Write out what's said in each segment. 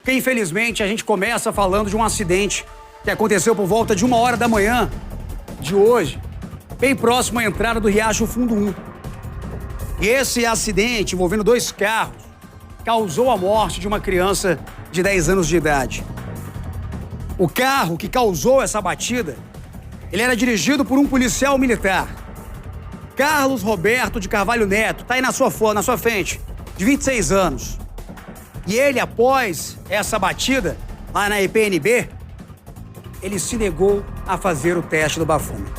Porque, infelizmente, a gente começa falando de um acidente que aconteceu por volta de 1h da manhã de hoje, bem próximo à entrada do Riacho Fundo 1. E esse acidente envolvendo 2 carros causou a morte de uma criança de 10 anos de idade. O carro que causou essa batida, ele era dirigido por um policial militar, Carlos Roberto de Carvalho Neto, tá aí na sua frente, de 26 anos. E ele, após essa batida, lá na EPNB, ele se negou a fazer o teste do bafômetro.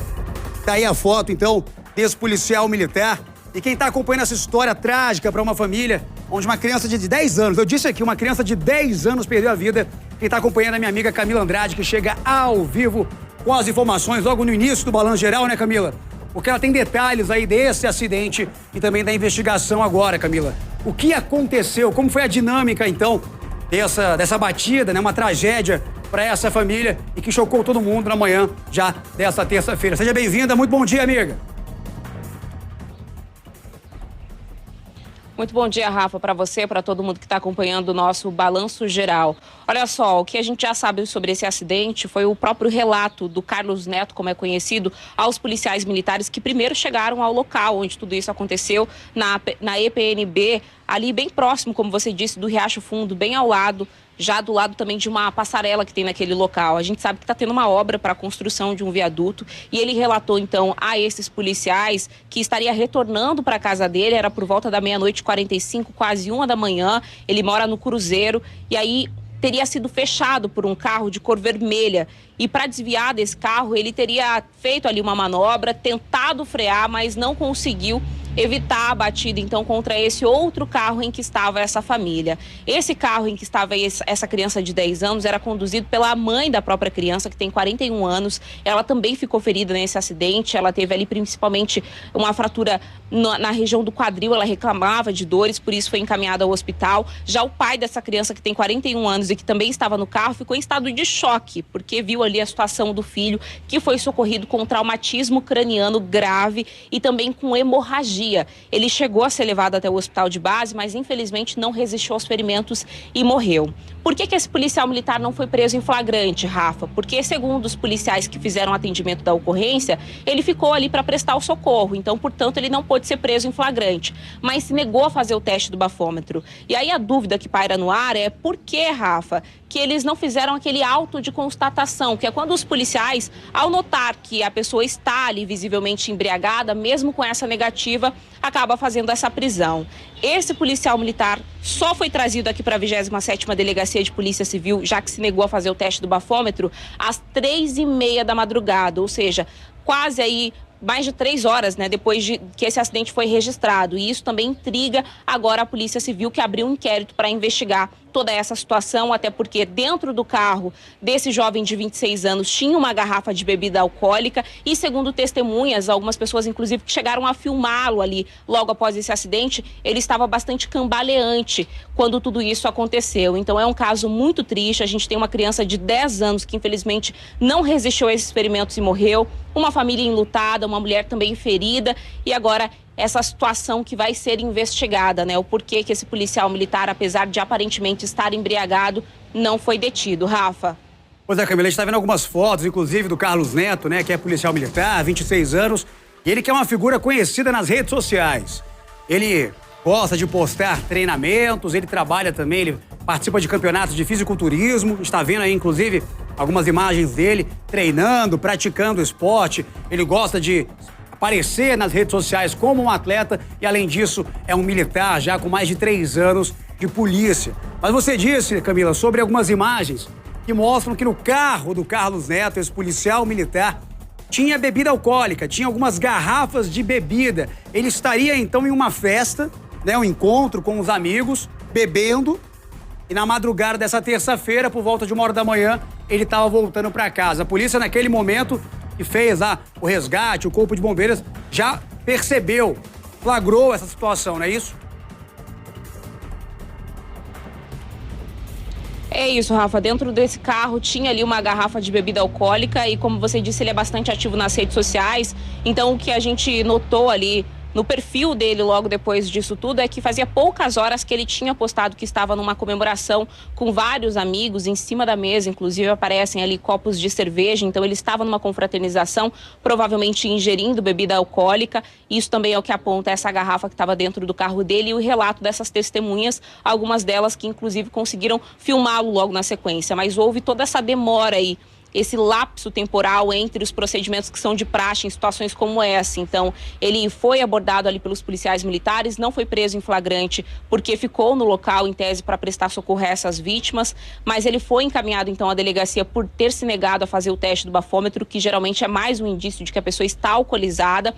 Tá aí a foto, então, desse policial militar. E quem está acompanhando essa história trágica para uma família onde uma criança de 10 anos, eu disse aqui, uma criança de 10 anos perdeu a vida. Quem está acompanhando é a minha amiga Camila Andrade, que chega ao vivo com as informações logo no início do Balanço Geral, né, Camila? Porque ela tem detalhes aí desse acidente e também da investigação agora, Camila. O que aconteceu? Como foi a dinâmica, então, dessa batida, né? Uma tragédia para essa família e que chocou todo mundo na manhã já dessa terça-feira. Seja bem-vinda, muito bom dia, amiga. Muito bom dia, Rafa, para você, para todo mundo que está acompanhando o nosso Balanço Geral. Olha só, o que a gente já sabe sobre esse acidente foi o próprio relato do Carlos Neto, como é conhecido, aos policiais militares que primeiro chegaram ao local onde tudo isso aconteceu, na EPNB, ali bem próximo, como você disse, do Riacho Fundo, bem ao lado, já do lado também de uma passarela que tem naquele local. A gente sabe que está tendo uma obra para a construção de um viaduto e ele relatou, então, a esses policiais que estaria retornando para a casa dele, era por volta da 00:45, quase 1h da manhã, ele mora no Cruzeiro, e aí teria sido fechado por um carro de cor vermelha. E para desviar desse carro, ele teria feito ali uma manobra, tentado frear, mas não conseguiu evitar a batida, então, contra esse outro carro em que estava essa família. Esse carro em que estava essa criança de 10 anos era conduzido pela mãe da própria criança, que tem 41 anos. Ela também ficou ferida nesse acidente. Ela teve ali principalmente uma fratura na região do quadril. Ela reclamava de dores, por isso foi encaminhada ao hospital. Já o pai dessa criança, que tem 41 anos e que também estava no carro, ficou em estado de choque, porque viu ali a situação do filho, que foi socorrido com traumatismo craniano grave e também com hemorragia. Ele chegou a ser levado até o hospital de base, mas infelizmente não resistiu aos ferimentos e morreu. Por que esse policial militar não foi preso em flagrante, Rafa? Porque, segundo os policiais que fizeram o atendimento da ocorrência, ele ficou ali para prestar o socorro. Então, portanto, ele não pôde ser preso em flagrante, mas se negou a fazer o teste do bafômetro. E aí a dúvida que paira no ar é por que, Rafa, que eles não fizeram aquele auto de constatação, que é quando os policiais, ao notar que a pessoa está ali visivelmente embriagada, mesmo com essa negativa, acaba fazendo essa prisão. Esse policial militar só foi trazido aqui para a 27ª Delegacia de Polícia Civil, já que se negou a fazer o teste do bafômetro, às 3h30 da madrugada, ou seja, quase aí mais de 3 horas, né, depois de que esse acidente foi registrado. E isso também intriga agora a Polícia Civil, que abriu um inquérito para investigar toda essa situação, até porque dentro do carro desse jovem de 26 anos tinha uma garrafa de bebida alcoólica e, segundo testemunhas, algumas pessoas inclusive que chegaram a filmá-lo ali logo após esse acidente, ele estava bastante cambaleante quando tudo isso aconteceu. Então é um caso muito triste. A gente tem uma criança de 10 anos que infelizmente não resistiu a esses ferimentos e morreu, uma família enlutada, uma mulher também ferida, e agora essa situação que vai ser investigada, né? O porquê que esse policial militar, apesar de aparentemente estar embriagado, não foi detido. Rafa. Pois é, Camila, a gente está vendo algumas fotos, inclusive do Carlos Neto, né? Que é policial militar, 26 anos, e ele que é uma figura conhecida nas redes sociais. Ele gosta de postar treinamentos, ele trabalha também, ele participa de campeonatos de fisiculturismo. A gente está vendo aí, inclusive, algumas imagens dele treinando, praticando esporte. Ele gosta de aparecer nas redes sociais como um atleta e, além disso, é um militar já com mais de 3 anos de polícia. Mas você disse, Camila, sobre algumas imagens que mostram que no carro do Carlos Neto, esse policial militar, tinha bebida alcoólica, tinha algumas garrafas de bebida. Ele estaria, então, em uma festa, né, um encontro com os amigos, bebendo, e na madrugada dessa terça-feira, por volta de 1h da manhã, ele estava voltando para casa. A polícia, naquele momento que fez lá o resgate, o corpo de bombeiros, já percebeu, flagrou essa situação, não é isso? É isso, Rafa. Dentro desse carro tinha ali uma garrafa de bebida alcoólica e, como você disse, ele é bastante ativo nas redes sociais. Então, o que a gente notou ali no perfil dele logo depois disso tudo é que fazia poucas horas que ele tinha postado que estava numa comemoração com vários amigos em cima da mesa, inclusive aparecem ali copos de cerveja, então ele estava numa confraternização, provavelmente ingerindo bebida alcoólica. Isso também é o que aponta essa garrafa que estava dentro do carro dele e o relato dessas testemunhas, algumas delas que inclusive conseguiram filmá-lo logo na sequência, mas houve toda essa demora aí, esse lapso temporal entre os procedimentos que são de praxe em situações como essa. Então, ele foi abordado ali pelos policiais militares, não foi preso em flagrante porque ficou no local, em tese, para prestar socorro a essas vítimas, mas ele foi encaminhado, então, à delegacia por ter se negado a fazer o teste do bafômetro, que geralmente é mais um indício de que a pessoa está alcoolizada.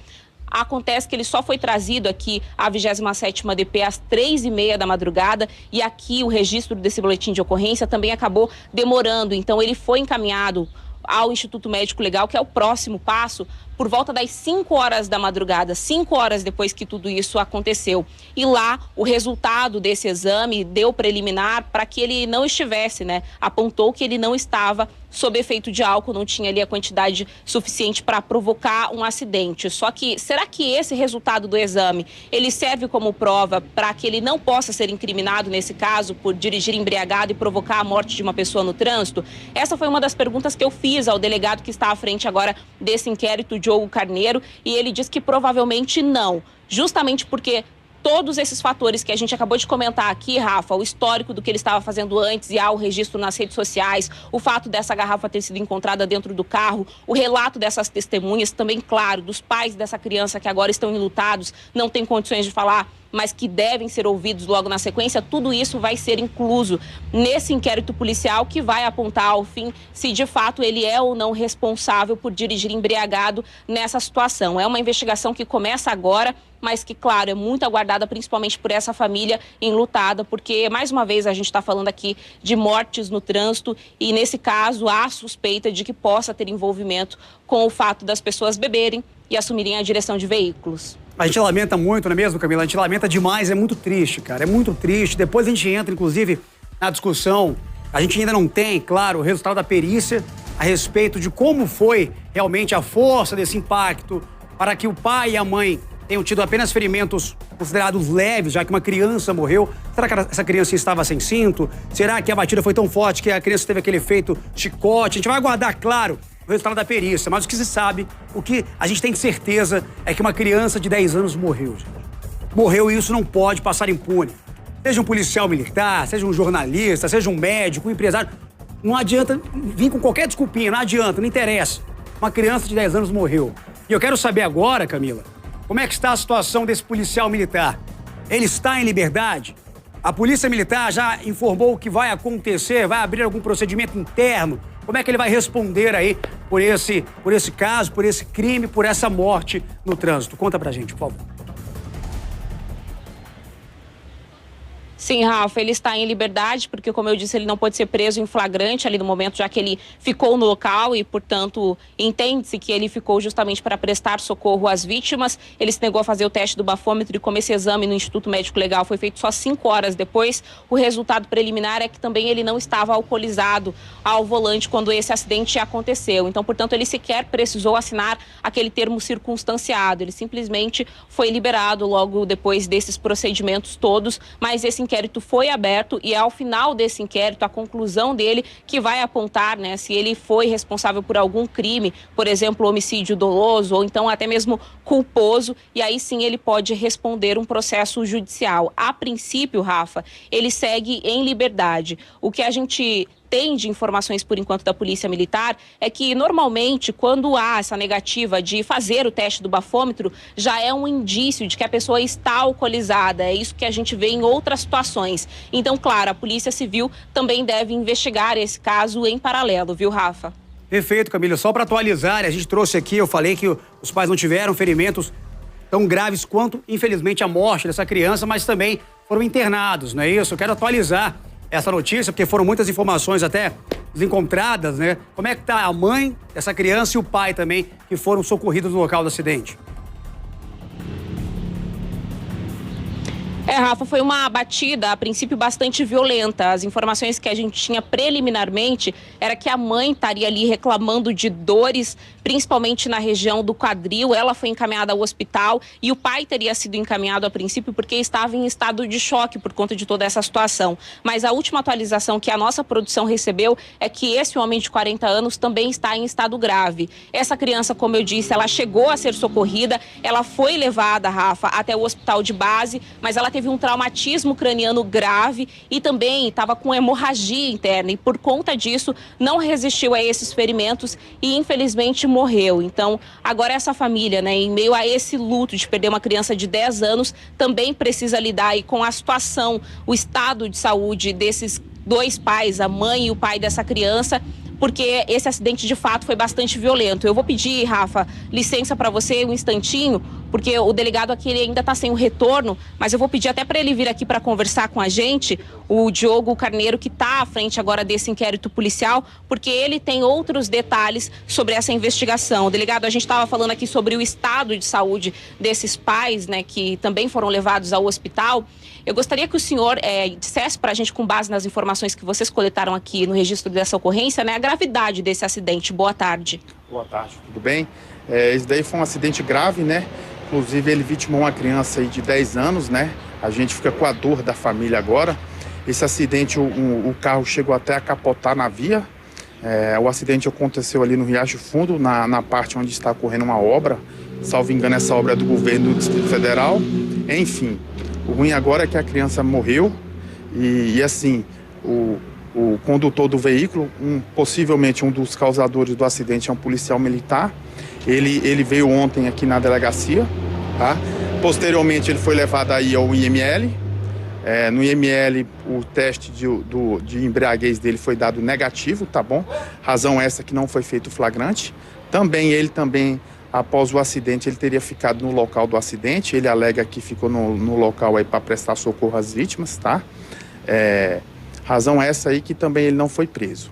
Acontece que ele só foi trazido aqui à 27ª DP às 3h30 da madrugada e aqui o registro desse boletim de ocorrência também acabou demorando. Então ele foi encaminhado ao Instituto Médico Legal, que é o próximo passo, por volta das 5 horas da madrugada, 5 horas depois que tudo isso aconteceu. E lá, o resultado desse exame deu preliminar para que ele não estivesse, né? Apontou que ele não estava sob efeito de álcool, não tinha ali a quantidade suficiente para provocar um acidente. Só que, será que esse resultado do exame, ele serve como prova para que ele não possa ser incriminado nesse caso por dirigir embriagado e provocar a morte de uma pessoa no trânsito? Essa foi uma das perguntas que eu fiz ao delegado que está à frente agora desse inquérito, Diogo Carneiro, e ele diz que provavelmente não, justamente porque todos esses fatores que a gente acabou de comentar aqui, Rafa, o histórico do que ele estava fazendo antes e há o registro nas redes sociais, o fato dessa garrafa ter sido encontrada dentro do carro, o relato dessas testemunhas, também, claro, dos pais dessa criança que agora estão enlutados, não têm condições de falar, mas que devem ser ouvidos logo na sequência, tudo isso vai ser incluso nesse inquérito policial que vai apontar ao fim se de fato ele é ou não responsável por dirigir embriagado nessa situação. É uma investigação que começa agora, mas que, claro, é muito aguardada principalmente por essa família enlutada, porque, mais uma vez, a gente está falando aqui de mortes no trânsito e, nesse caso, há suspeita de que possa ter envolvimento com o fato das pessoas beberem e assumirem a direção de veículos. A gente lamenta muito, não é mesmo, Camila? A gente lamenta demais, é muito triste, cara, é muito triste. Depois a gente entra, inclusive, na discussão. A gente ainda não tem, claro, o resultado da perícia a respeito de como foi realmente a força desse impacto para que o pai e a mãe tenham tido apenas ferimentos considerados leves, já que uma criança morreu. Será que essa criança estava sem cinto? Será que a batida foi tão forte que a criança teve aquele efeito chicote? A gente vai aguardar, claro, o resultado da perícia, mas o que se sabe, o que a gente tem certeza é que uma criança de 10 anos morreu, gente. Morreu e isso não pode passar impune. Seja um policial militar, seja um jornalista, seja um médico, um empresário, não adianta vir com qualquer desculpinha, não adianta, não interessa. Uma criança de 10 anos morreu. E eu quero saber agora, Camila, como é que está a situação desse policial militar? Ele está em liberdade? A Polícia Militar já informou o que vai acontecer? Vai abrir algum procedimento interno? Como é que ele vai responder aí por esse caso, por esse crime, por essa morte no trânsito? Conta pra gente, por favor. Sim, Rafa, ele está em liberdade porque, como eu disse, ele não pode ser preso em flagrante ali no momento, já que ele ficou no local e, portanto, entende-se que ele ficou justamente para prestar socorro às vítimas. Ele se negou a fazer o teste do bafômetro e, como esse exame no Instituto Médico Legal foi feito só 5 horas depois, o resultado preliminar é que também ele não estava alcoolizado ao volante quando esse acidente aconteceu. Então, portanto, ele sequer precisou assinar aquele termo circunstanciado. Ele simplesmente foi liberado logo depois desses procedimentos todos, mas esse inquérito foi aberto e ao final desse inquérito, a conclusão dele que vai apontar, né, se ele foi responsável por algum crime, por exemplo, homicídio doloso ou então até mesmo culposo, e aí sim ele pode responder um processo judicial. A princípio, Rafa, ele segue em liberdade. O que a gente tem de informações por enquanto da Polícia Militar é que normalmente quando há essa negativa de fazer o teste do bafômetro já é um indício de que a pessoa está alcoolizada, é isso que a gente vê em outras situações. Então, claro, a Polícia Civil também deve investigar esse caso em paralelo, viu, Rafa? Perfeito, Camila. Só para atualizar, a gente trouxe aqui, eu falei que os pais não tiveram ferimentos tão graves quanto, infelizmente, a morte dessa criança, mas também foram internados, não é isso? Eu quero atualizar essa notícia, porque foram muitas informações até desencontradas, né? Como é que tá a mãe dessa criança e o pai também, que foram socorridos no local do acidente? Rafa, foi uma batida, a princípio, bastante violenta. As informações que a gente tinha preliminarmente era que a mãe estaria ali reclamando de dores, principalmente na região do quadril. Ela foi encaminhada ao hospital e o pai teria sido encaminhado a princípio porque estava em estado de choque por conta de toda essa situação. Mas a última atualização que a nossa produção recebeu é que esse homem de 40 anos também está em estado grave. Essa criança, como eu disse, ela chegou a ser socorrida, ela foi levada, Rafa, até o hospital de base, mas ela teve um traumatismo craniano grave e também estava com hemorragia interna e por conta disso não resistiu a esses ferimentos e infelizmente morreu. Então agora essa família, né, em meio a esse luto de perder uma criança de 10 anos, também precisa lidar aí com a situação, o estado de saúde desses dois pais, a mãe e o pai dessa criança, porque esse acidente de fato foi bastante violento. Eu vou pedir, Rafa, licença para você um instantinho, porque o delegado aqui ele ainda está sem o retorno, mas eu vou pedir até para ele vir aqui para conversar com a gente, o Diogo Carneiro, que está à frente agora desse inquérito policial, porque ele tem outros detalhes sobre essa investigação. Delegado, a gente estava falando aqui sobre o estado de saúde desses pais, né, que também foram levados ao hospital. Eu gostaria que o senhor dissesse para a gente, com base nas informações que vocês coletaram aqui no registro dessa ocorrência, né, a gravidade desse acidente. Boa tarde. Boa tarde, tudo bem? Esse daí foi um acidente grave, né? Inclusive ele vitimou uma criança aí de 10 anos, né? A gente fica com a dor da família agora. Esse acidente, o carro chegou até a capotar na via. O acidente aconteceu ali no Riacho Fundo, na parte onde está ocorrendo uma obra. Salvo engano, essa obra é do governo do Distrito Federal. Enfim, o ruim agora é que a criança morreu e assim, o condutor do veículo, possivelmente um dos causadores do acidente, é um policial militar. Ele veio ontem aqui na delegacia, tá? Posteriormente ele foi levado aí ao IML. No IML o teste de embriaguez dele foi dado negativo, tá bom? Razão essa que não foi feito flagrante. Ele também, após o acidente, ele teria ficado no local do acidente. Ele alega que ficou no local aí para prestar socorro às vítimas, tá? Razão essa aí que também ele não foi preso.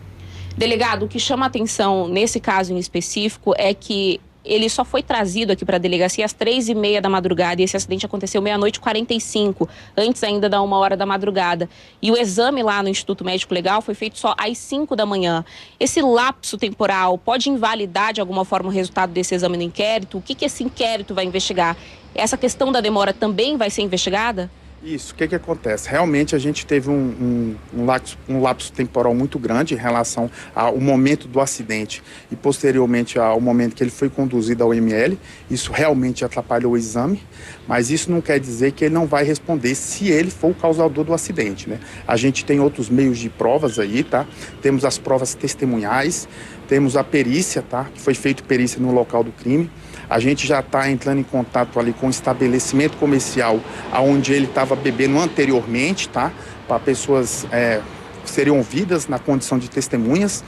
Delegado, o que chama a atenção nesse caso em específico é que ele só foi trazido aqui para a delegacia às 3h30 da madrugada e esse acidente aconteceu 00:45, antes ainda da 1h da madrugada. E o exame lá no Instituto Médico Legal foi feito só às 5 da manhã. Esse lapso temporal pode invalidar de alguma forma o resultado desse exame no inquérito? O que esse inquérito vai investigar? Essa questão da demora também vai ser investigada? Isso, o que acontece? Realmente a gente teve um lapso temporal muito grande em relação ao momento do acidente e posteriormente ao momento que ele foi conduzido ao ML. Isso realmente atrapalhou o exame, mas isso não quer dizer que ele não vai responder se ele for o causador do acidente, né? A gente tem outros meios de provas aí, tá? Temos as provas testemunhais, temos a perícia, tá? Que foi feita perícia no local do crime. A gente já está entrando em contato ali com o estabelecimento comercial onde ele estava bebendo anteriormente, tá? Para pessoas que seriam ouvidas na condição de testemunhas.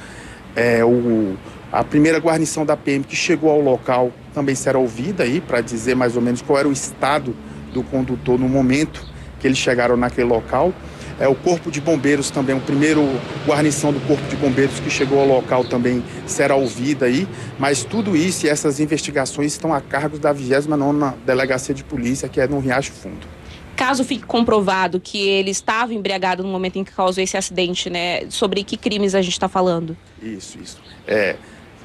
A primeira guarnição da PM que chegou ao local também será ouvida aí para dizer mais ou menos qual era o estado do condutor no momento que eles chegaram naquele local. O Corpo de Bombeiros também, o primeiro guarnição do Corpo de Bombeiros que chegou ao local também será ouvida aí, mas tudo isso e essas investigações estão a cargo da 29ª Delegacia de Polícia, que é no Riacho Fundo. Caso fique comprovado que ele estava embriagado no momento em que causou esse acidente, né? Sobre que crimes a gente está falando? Isso.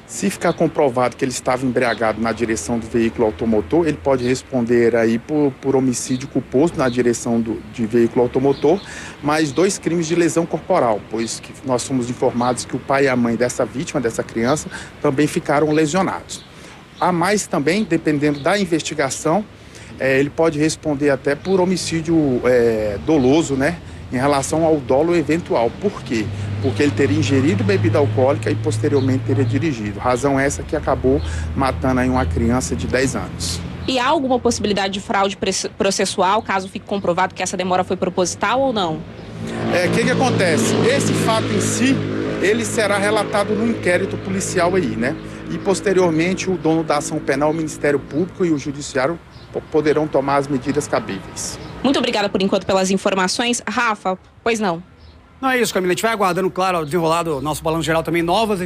Se ficar comprovado que ele estava embriagado na direção do veículo automotor, ele pode responder aí por homicídio culposo na direção de veículo automotor, mais 2 crimes de lesão corporal, pois que nós fomos informados que o pai e a mãe dessa vítima, dessa criança, também ficaram lesionados. A mais também, dependendo da investigação, ele pode responder até por homicídio doloso, né? Em relação ao dolo eventual. Por quê? Porque ele teria ingerido bebida alcoólica e posteriormente teria dirigido. Razão essa que acabou matando aí uma criança de 10 anos. E há alguma possibilidade de fraude processual, caso fique comprovado que essa demora foi proposital ou não? O que acontece? Esse fato em si, ele será relatado no inquérito policial aí, né? E posteriormente o dono da ação penal, o Ministério Público e o Judiciário poderão tomar as medidas cabíveis. Muito obrigada por enquanto pelas informações. Rafa, pois não? Não é isso, Camila. A gente vai aguardando, claro, o desenrolar do nosso Balanço Geral também, novas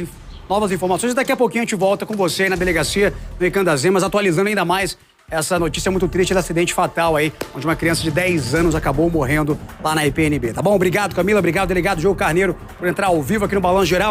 informações. Daqui a pouquinho a gente volta com você aí na delegacia do Recanto das Emas, atualizando ainda mais essa notícia muito triste do acidente fatal aí, onde uma criança de 10 anos acabou morrendo lá na IPNB, tá bom? Obrigado, Camila, obrigado, delegado Diogo Carneiro, por entrar ao vivo aqui no Balanço Geral.